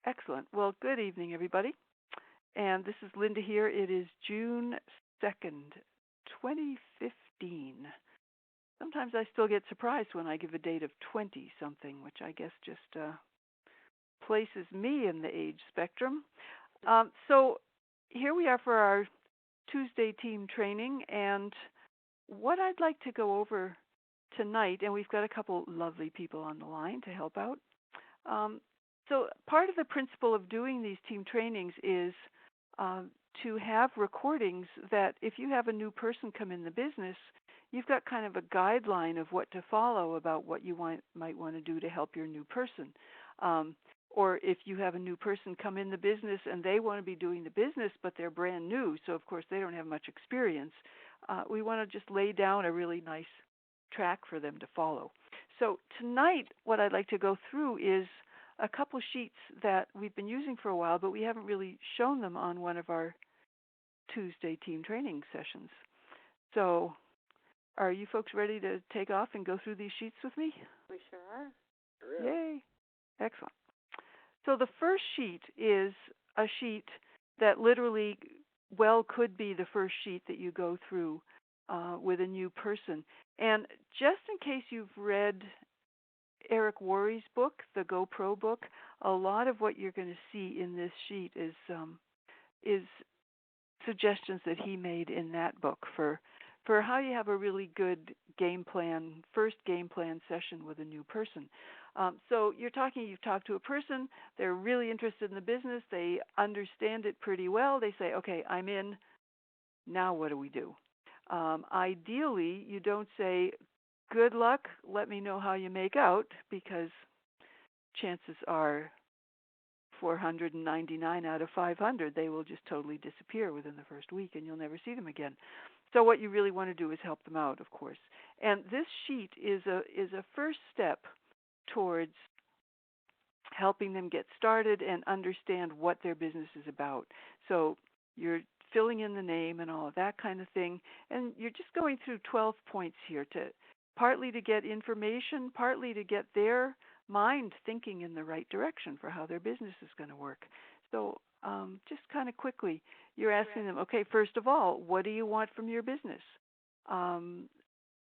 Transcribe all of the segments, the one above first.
Excellent. Well, good evening, everybody. And this is Linda here. It is June 2nd, 2015. Sometimes I still get surprised when I give a date of 20 something, which I guess just places me in the age spectrum. So here we are for our Tuesday team training. And what I'd like to go over tonight, and we've got a couple lovely people on the line to help out. Um, so part of the principle of doing these team trainings is to have recordings that if you have a new person come in the business, you've got kind of a guideline of what to follow about what you might want to do to help your new person. Um, or if you have a new person come in the business and they want to be doing the business, but they're brand new, so of course they don't have much experience, we want to just lay down a really nice track for them to follow. So tonight, what I'd like to go through is a couple sheets that we've been using for a while, but we haven't really shown them on one of our Tuesday team training sessions. So are you folks ready to take off and go through these sheets with me? We sure are. Sure am. Yay. Excellent. So the first sheet is a sheet that literally could be the first sheet that you go through with a new person. And just in case you've read Eric Worre's book, the GoPro book, a lot of what you're going to see in this sheet is suggestions that he made in that book for how you have a really good first game plan session with a new person. So you've talked to a person, they're really interested in the business, they understand it pretty well, they say, okay, I'm in, now what do we do? Ideally, you don't say, good luck, let me know how you make out, because chances are 499 out of 500, they will just totally disappear within the first week and you'll never see them again. So what you really want to do is help them out, of course. And this sheet is a first step towards helping them get started and understand what their business is about. So you're filling in the name and all of that kind of thing, and you're just going through 12 points here partly to get information, partly to get their mind thinking in the right direction for how their business is going to work. So just kind of quickly, you're asking them, okay, first of all, what do you want from your business?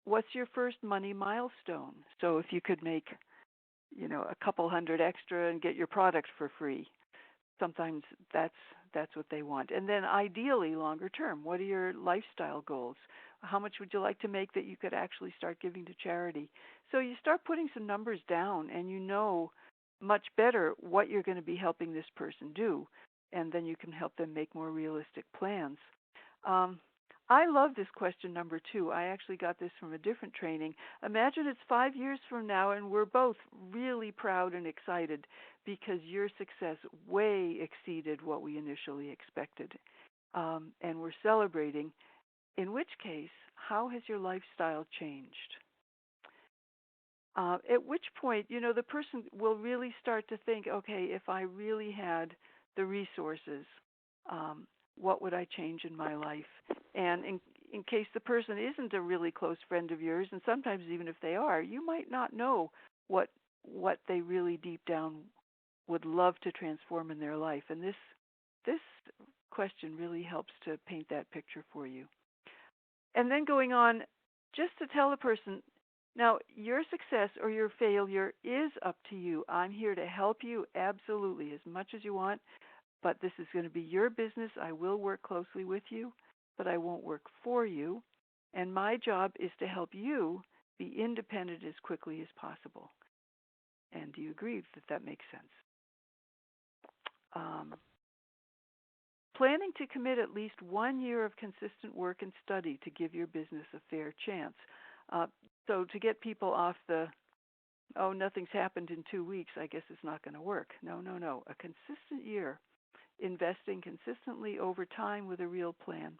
What's your first money milestone? So if you could make, a couple hundred extra and get your product for free, sometimes that's what they want. And then ideally, longer term, what are your lifestyle goals? How much would you like to make that you could actually start giving to charity? So you start putting some numbers down and you know much better what you're going to be helping this person do, and then you can help them make more realistic plans. I love this question number 2. I actually got this from a different training. Imagine it's 5 years from now and we're both really proud and excited because your success way exceeded what we initially expected. And we're celebrating. In which case, how has your lifestyle changed? At which point, the person will really start to think, okay, if I really had the resources, what would I change in my life? And in case the person isn't a really close friend of yours, and sometimes even if they are, you might not know what they really deep down would love to transform in their life. And this question really helps to paint that picture for you. And then going on, just to tell the person, now your success or your failure is up to you. I'm here to help you absolutely as much as you want, but this is going to be your business. I will work closely with you, but I won't work for you. And my job is to help you be independent as quickly as possible. And do you agree that makes sense? Planning to commit at least 1 year of consistent work and study to give your business a fair chance. So to get people off the, nothing's happened in 2 weeks, I guess it's not going to work. No. A consistent year, investing consistently over time with a real plan.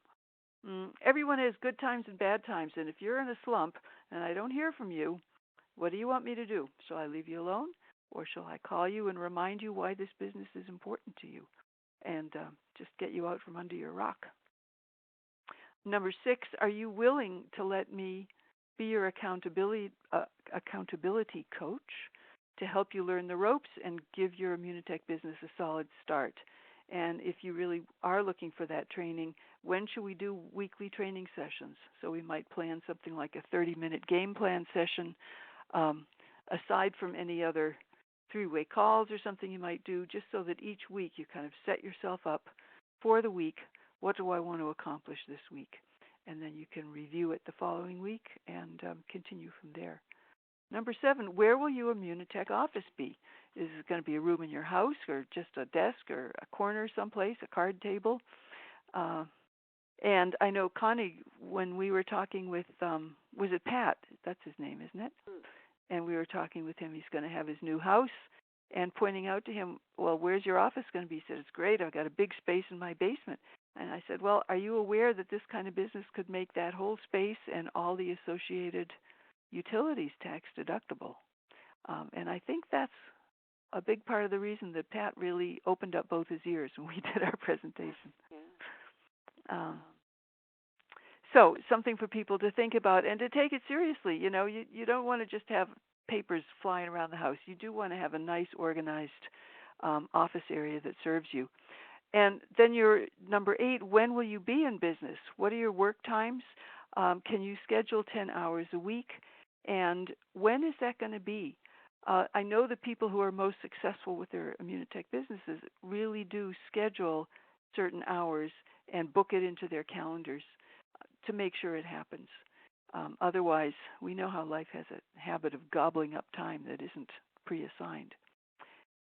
Everyone has good times and bad times, and if you're in a slump and I don't hear from you, what do you want me to do? Shall I leave you alone, or shall I call you and remind you why this business is important to you and just get you out from under your rock? Number 6, are you willing to let me be your accountability coach? to help you learn the ropes and give your Immunotech business a solid start. And if you really are looking for that training, when should we do weekly training sessions? So we might plan something like a 30-minute game plan session, aside from any other three-way calls or something you might do, just so that each week you kind of set yourself up for the week. What do I want to accomplish this week? And then you can review it the following week and continue from there. Number 7, where will your Immunotech office be? Is it going to be a room in your house or just a desk or a corner someplace, a card table? And I know, Connie, when we were talking with, was it Pat? That's his name, isn't it? And we were talking with him. He's going to have his new house and pointing out to him, well, where's your office going to be? He said, it's great. I've got a big space in my basement. And I said, well, are you aware that this kind of business could make that whole space and all the associated utilities tax deductible? And I think that's a big part of the reason that Pat really opened up both his ears when we did our presentation. Yeah. So something for people to think about and to take it seriously. You know, you don't want to just have papers flying around the house. You do want to have a nice, organized office area that serves you. And then your number 8, when will you be in business? What are your work times? Can you schedule 10 hours a week? And when is that going to be? I know the people who are most successful with their Immunotech businesses really do schedule certain hours and book it into their calendars to make sure it happens. Otherwise, we know how life has a habit of gobbling up time that isn't pre-assigned.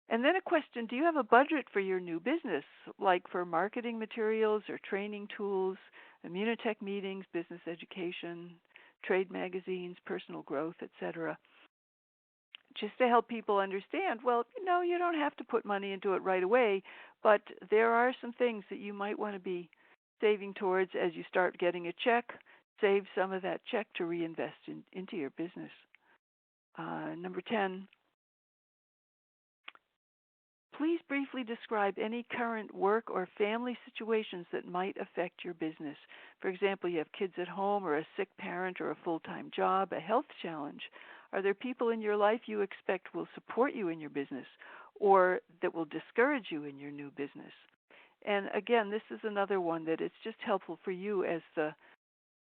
And then a question, do you have a budget for your new business, like for marketing materials or training tools, Immunotech meetings, business education, trade magazines, personal growth, etc.? Just to help people understand, well, you don't have to put money into it right away, but there are some things that you might want to be saving towards as you start getting a check. Save some of that check to reinvest into your business. Number 10, please briefly describe any current work or family situations that might affect your business. For example, you have kids at home or a sick parent or a full-time job, a health challenge. Are there people in your life you expect will support you in your business or that will discourage you in your new business? And again, this is another one that it's just helpful for you as the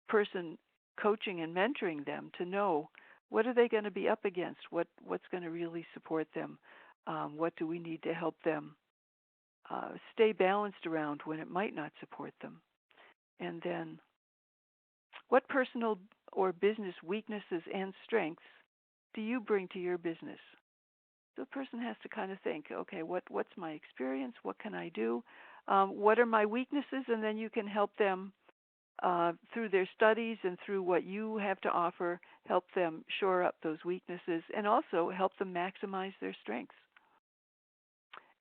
person coaching and mentoring them to know what are they going to be up against, what's going to really support them, what do we need to help them stay balanced around when it might not support them. And then what personal or business weaknesses and strengths do you bring to your business? So the person has to kind of think, okay, what's my experience? What can I do? What are my weaknesses? And then you can help them through their studies and through what you have to offer, help them shore up those weaknesses and also help them maximize their strengths.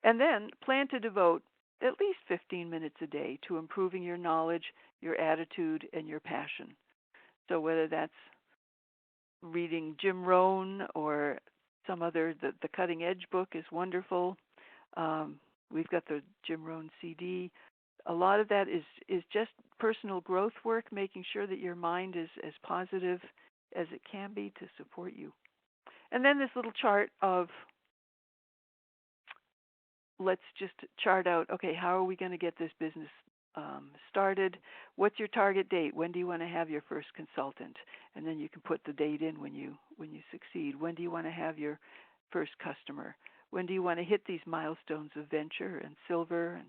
And then plan to devote at least 15 minutes a day to improving your knowledge, your attitude, and your passion. So whether that's reading Jim Rohn or some other, the Cutting Edge book is wonderful. We've got the Jim Rohn CD. A lot of that is just personal growth work, making sure that your mind is as positive as it can be to support you. And then this little chart of, let's just chart out, okay, how are we going to get this business started? What's your target date? When do you want to have your first consultant? And then you can put the date in when you succeed. When do you want to have your first customer? When do you want to hit these milestones of venture and silver and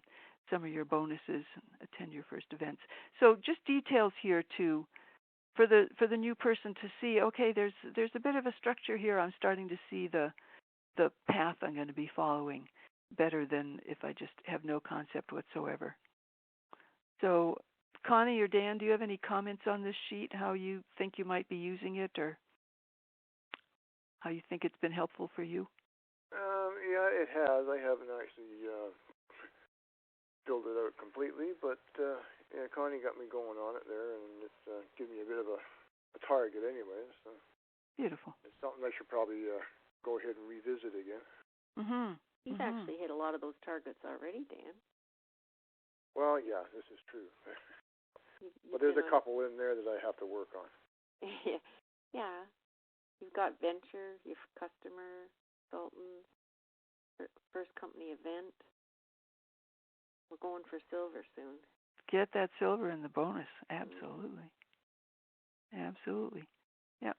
some of your bonuses and attend your first events? So just details here too for the new person to see, okay, there's a bit of a structure here. I'm starting to see the path I'm going to be following better than if I just have no concept whatsoever. So Connie or Dan, do you have any comments on this sheet, how you think you might be using it or how you think it's been helpful for you? Yeah, it has. I haven't actually filled it out completely, but yeah, Connie got me going on it there, and it's given me a bit of a target anyway. So beautiful. It's something I should probably go ahead and revisit again. Mm-hmm. You've actually hit a lot of those targets already, Dan. Well, yeah, this is true. But there's a couple in there that I have to work on. Yeah. You've got venture, your customer, consultant, first company event. We're going for silver soon. Get that silver in the bonus. Absolutely. Absolutely. Yeah.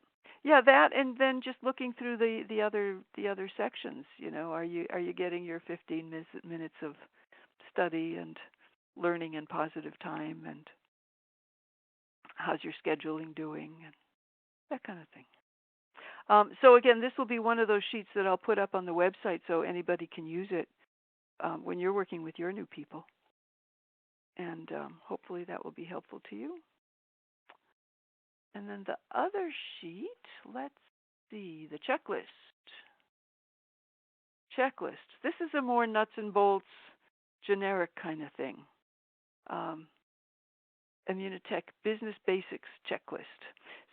Yeah, that, and then just looking through the other sections, are you getting your 15 minutes of study and learning and positive time, and how's your scheduling doing, and that kind of thing. So again, this will be one of those sheets that I'll put up on the website so anybody can use it when you're working with your new people. And hopefully that will be helpful to you. And then the other sheet, let's see, the checklist. Checklist. This is a more nuts and bolts, generic kind of thing. Immunotech Business Basics Checklist.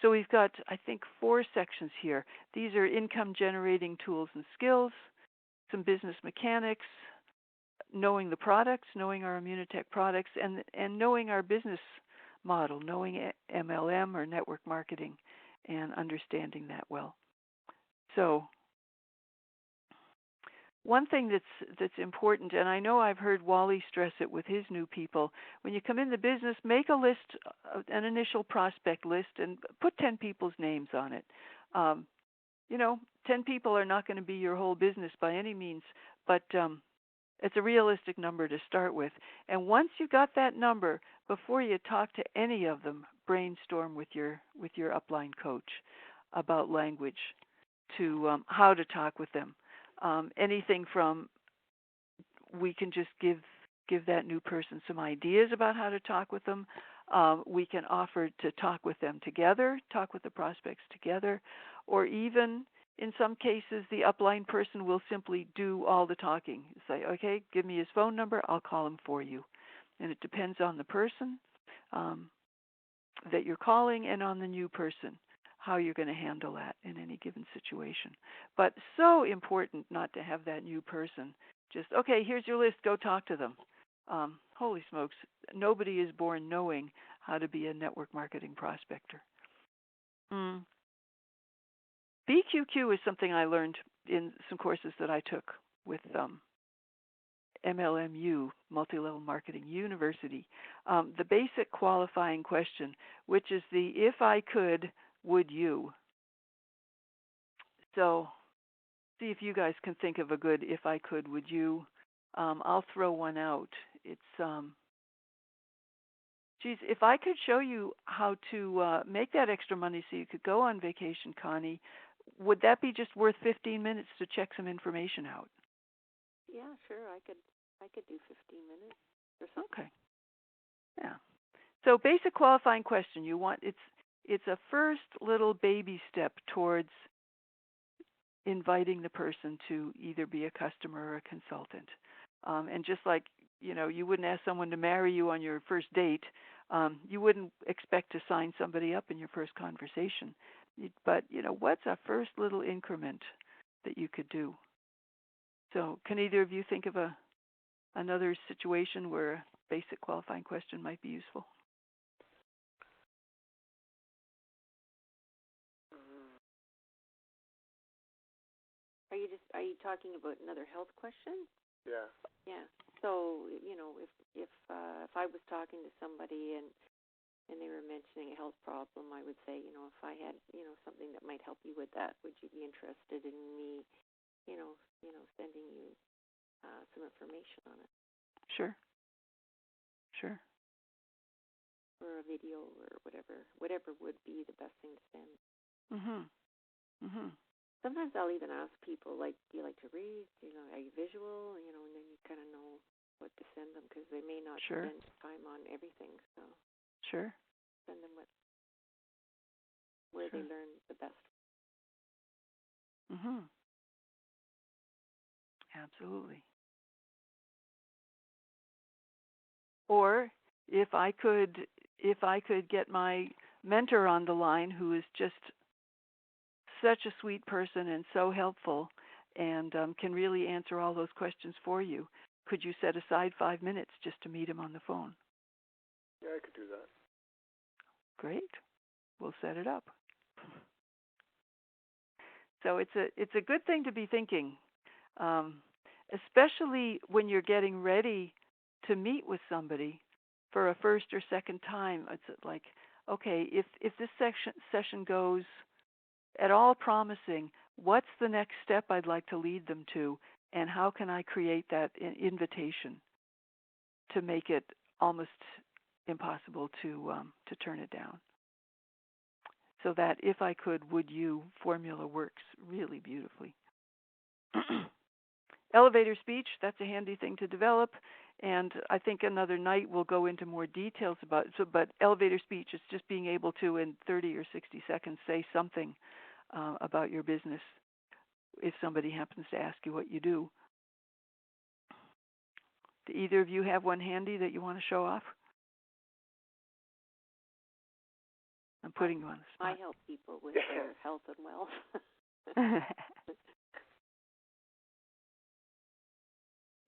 So we've got, I think, 4 sections here. These are income generating tools and skills, some business mechanics, knowing the products, knowing our Immunotech products, and knowing our business model, knowing MLM or network marketing, and understanding that well. So one thing that's important, and I know I've heard Wally stress it with his new people, when you come in the business, make a list, an initial prospect list, and put 10 people's names on it. 10 people are not going to be your whole business by any means, but it's a realistic number to start with. And once you got that number, before you talk to any of them, brainstorm with your upline coach about language, to how to talk with them. Anything from, we can just give that new person some ideas about how to talk with them. We can offer to talk with them together, talk with the prospects together, or even in some cases the upline person will simply do all the talking. Say, okay, give me his phone number, I'll call him for you. And it depends on the person that you're calling and on the new person, how you're going to handle that in any given situation. But so important not to have that new person just, okay, here's your list, go talk to them. Holy smokes, nobody is born knowing how to be a network marketing prospector. BQQ is something I learned in some courses that I took with MLMU, Multi-Level Marketing University. The basic qualifying question, which is the if I could, would you? So see if you guys can think of a good if I could, would you? I'll throw one out. It's, if I could show you how to make that extra money so you could go on vacation, Connie, would that be just worth 15 minutes to check some information out? Yeah, sure. I could do 15 minutes or something. Okay. Yeah. So basic qualifying question. It's a first little baby step towards inviting the person to either be a customer or a consultant. And just like, you wouldn't ask someone to marry you on your first date, you wouldn't expect to sign somebody up in your first conversation. But, what's a first little increment that you could do? So can either of you think of another situation where a basic qualifying question might be useful? Are you talking about another health question? Yeah. Yeah. So, if I was talking to somebody and they were mentioning a health problem, I would say, if I had, something that might help you with that, would you be interested in me, sending you some information on it? Sure. Or a video or whatever would be the best thing to send. Sometimes I'll even ask people, like, do you like to read? Are you visual? And then you kind of know what to send them because they may not spend time on everything. So sure, send them where they learn the best. Absolutely. Or if I could get my mentor on the line, who is just such a sweet person and so helpful, and can really answer all those questions for you, could you set aside 5 minutes just to meet him on the phone? Yeah, I could do that. Great. We'll set it up. So it's a good thing to be thinking, especially when you're getting ready to meet with somebody for a first or second time. It's like, okay, if this session goes at all promising, what's the next step I'd like to lead them to, and how can I create that invitation to make it almost impossible to turn it down? So that if I could, would you formula works really beautifully. Elevator speech, that's a handy thing to develop, and I think another night we'll go into more details about it. So, but elevator speech is just being able to, in 30 or 60 seconds, say something about your business if somebody happens to ask you what you do. Do either of you have one handy that you want to show off? I'm putting you on the spot. I help people with their health and wealth.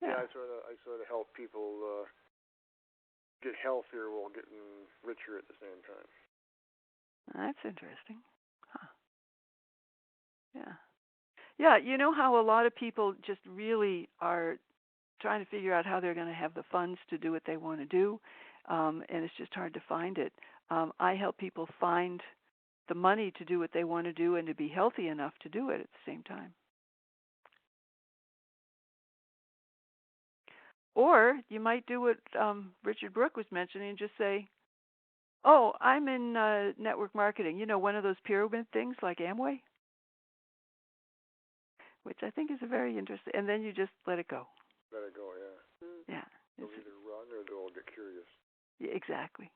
Yeah, I sort of help people get healthier while getting richer at the same time. That's interesting. Huh. Yeah. Yeah, you know how a lot of people just really are trying to figure out how they're going to have the funds to do what they want to do, and it's just hard to find it. I help people find the money to do what they want to do and to be healthy enough to do it at the same time. Or you might do what Richard Brooke was mentioning and just say, oh, I'm in network marketing. You know, one of those pyramid things like Amway, which I think is a very interesting, and then you just let it go. Let it go, yeah. Yeah. They'll either run or they'll get curious. Yeah, exactly.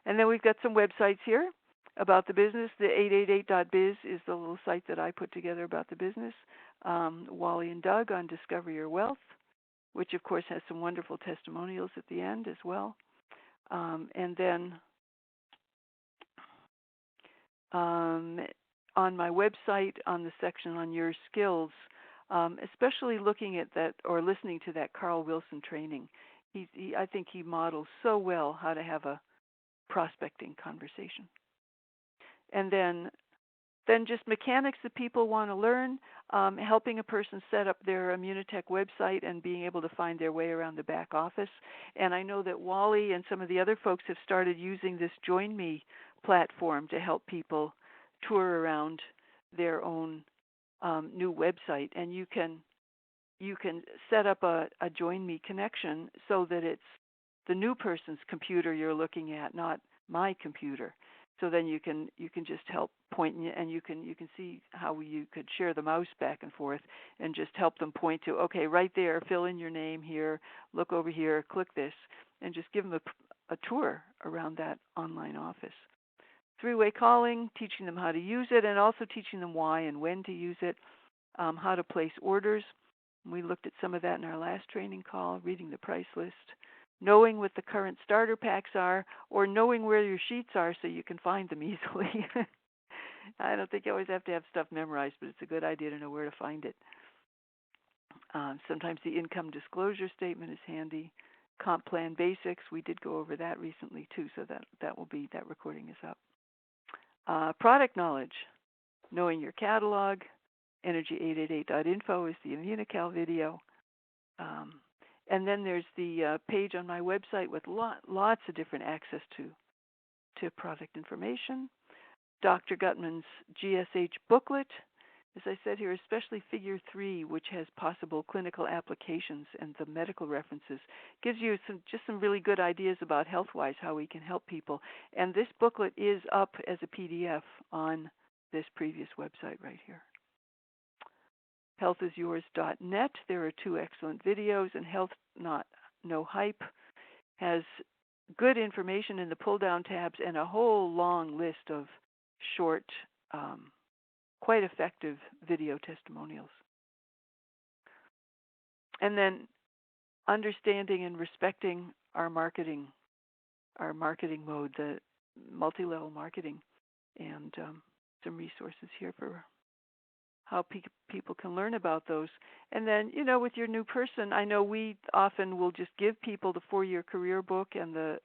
And then we've got some websites here about the business. The 888.biz is the little site that I put together about the business. Wally and Doug on Discover Your Wealth, which of course has some wonderful testimonials at the end as well. And then on my website, on the section on your skills, especially looking at that or listening to that Carl Wilson training, I think he models so well how to have a prospecting conversation. And then just mechanics that people want to learn, helping a person set up their Immunotech website and being able to find their way around the back office. And I know that Wally and some of the other folks have started using this Join Me platform to help people tour around their own new website. And you can set up a Join Me connection so that it's the new person's computer you're looking at, not my computer. So then you can just help point, and you can see how you could share the mouse back and forth and just help them point to, okay, right there, fill in your name here, look over here, click this, and just give them a tour around that online office. Three-way calling, teaching them how to use it, and also teaching them why and when to use it, how to place orders. We looked at some of that in our last training call, reading the price list, knowing what the current starter packs are, or knowing where your sheets are so you can find them easily. I don't think you always have to have stuff memorized, but it's a good idea to know where to find it. Sometimes the income disclosure statement is handy. Comp plan basics, we did go over that recently too, so that recording is up. Product knowledge, knowing your catalog. Energy888.info is the Immunical video. And then there's the page on my website with lots of different access to product information. Dr. Gutman's GSH booklet, as I said here, especially Figure 3, which has possible clinical applications and the medical references, gives you some really good ideas about health-wise how we can help people. And this booklet is up as a PDF on this previous website right here. Healthisyours.net. There are 2 excellent videos, and Health No Hype has good information in the pull-down tabs and a whole long list of short, quite effective video testimonials. And then understanding and respecting our marketing mode, the multi-level marketing, and some resources here for how people can learn about those. And then, with your new person, I know we often will just give people the 4-year career book and the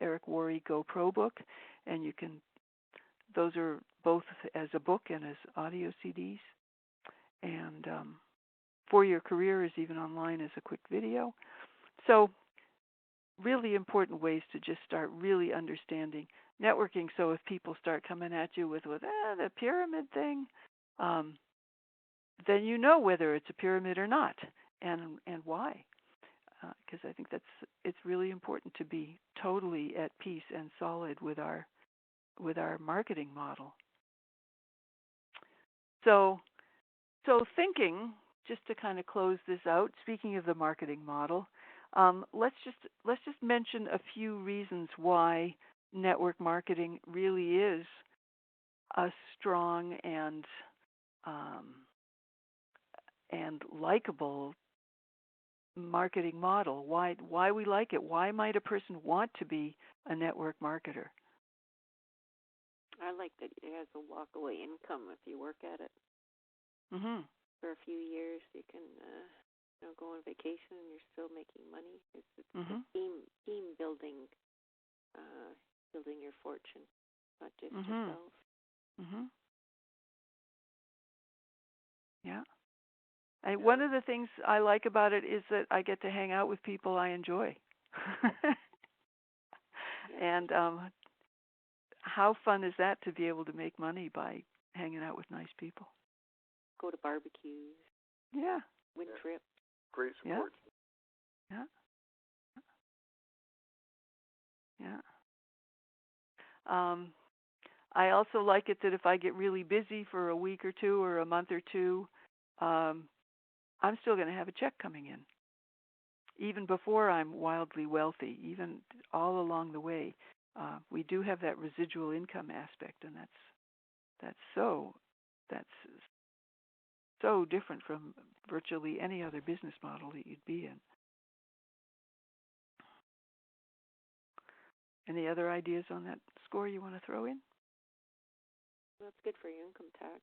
Eric Worre Go Pro book, and those are both as a book and as audio CDs. And 4-Year Career is even online as a quick video. So really important ways to just start really understanding networking. So if people start coming at you with the pyramid thing, then you know whether it's a pyramid or not, and why. Because I think it's really important to be totally at peace and solid with our marketing model. So thinking, just to kind of close this out, speaking of the marketing model, let's just mention a few reasons why network marketing really is a strong and likable marketing model. Why we like it? Why might a person want to be a network marketer? I like that it has a walkaway income if you work at it. Mhm. For a few years, you can go on vacation and you're still making money. It's team building, building your fortune, not just yourself. Mhm. Yeah. And one of the things I like about it is that I get to hang out with people I enjoy. And how fun is that to be able to make money by hanging out with nice people? Go to barbecues. Yeah. Win trips. Great support. Yeah. Yeah. I also like it that if I get really busy for a week or two or a month or two, I'm still going to have a check coming in. Even before I'm wildly wealthy, even all along the way, we do have that residual income aspect, and that's so different from virtually any other business model that you'd be in. Any other ideas on that score you want to throw in? Well, it's good for your income tax,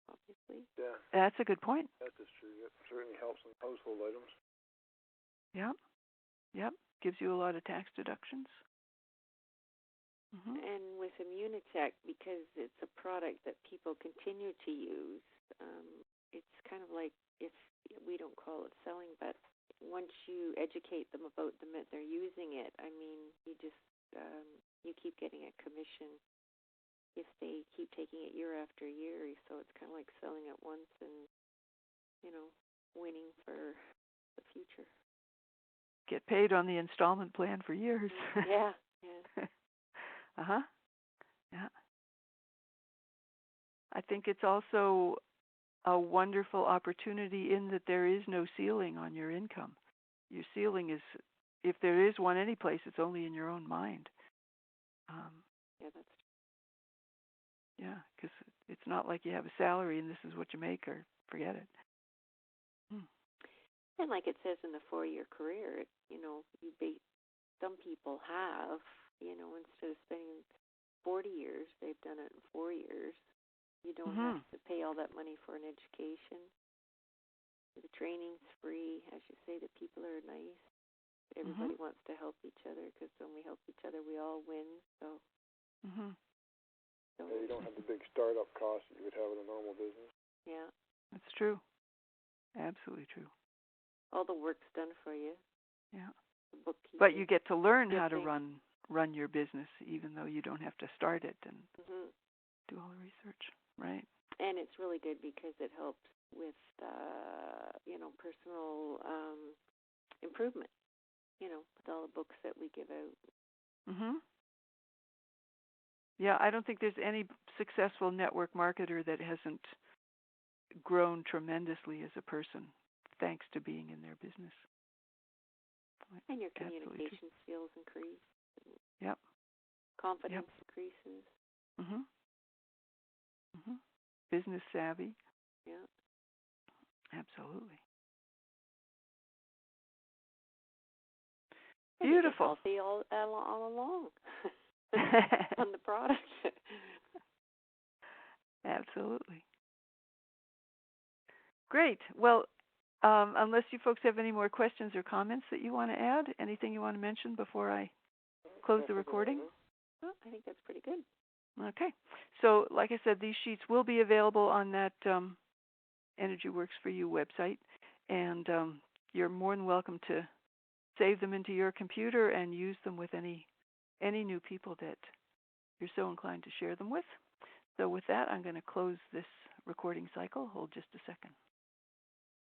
obviously. Yeah. That's a good point. That is true. It certainly helps in household items. Yep. Gives you a lot of tax deductions. Mm-hmm. And with Immunitech, because it's a product that people continue to use, it's kind of like, if we don't call it selling, but once you educate them about that they're using it, I mean, you just you keep getting a commission if they keep taking it year after year. So it's kind of like selling it once and winning for the future. Get paid on the installment plan for years. Yeah. Uh-huh. Yeah. I think it's also a wonderful opportunity in that there is no ceiling on your income. Your ceiling is, if there is one any place, it's only in your own mind. Yeah, that's true. Yeah, because it's not like you have a salary and this is what you make, or forget it. And like it says in the 4-year career, some people have, instead of spending 40 years, they've done it in 4 years. You don't have to pay all that money for an education. The training's free. As you say, the people are nice. Everybody wants to help each other, because when we help each other, we all win. So, so you don't have the big startup costs that you would have in a normal business. Yeah. That's true. Absolutely true. All the work's done for you. Yeah. Bookkeeping. But you get to learn how to run your business, even though you don't have to start it and do all the research, right? And it's really good because it helps with, personal improvement, with all the books that we give out. Yeah, I don't think there's any successful network marketer that hasn't grown tremendously as a person, thanks to being in their business. And your communication skills increase. Yep. Confidence increases. Business savvy. Yeah. Absolutely. And beautiful. Healthy all along on the product. Absolutely. Great. Well, unless you folks have any more questions or comments that you want to add, anything you want to mention before I close the recording? Well, I think that's pretty good. Okay. So, like I said, these sheets will be available on that Energy Works for You website, and you're more than welcome to save them into your computer and use them with any new people that you're so inclined to share them with. So with that, I'm going to close this recording cycle. Hold just a second.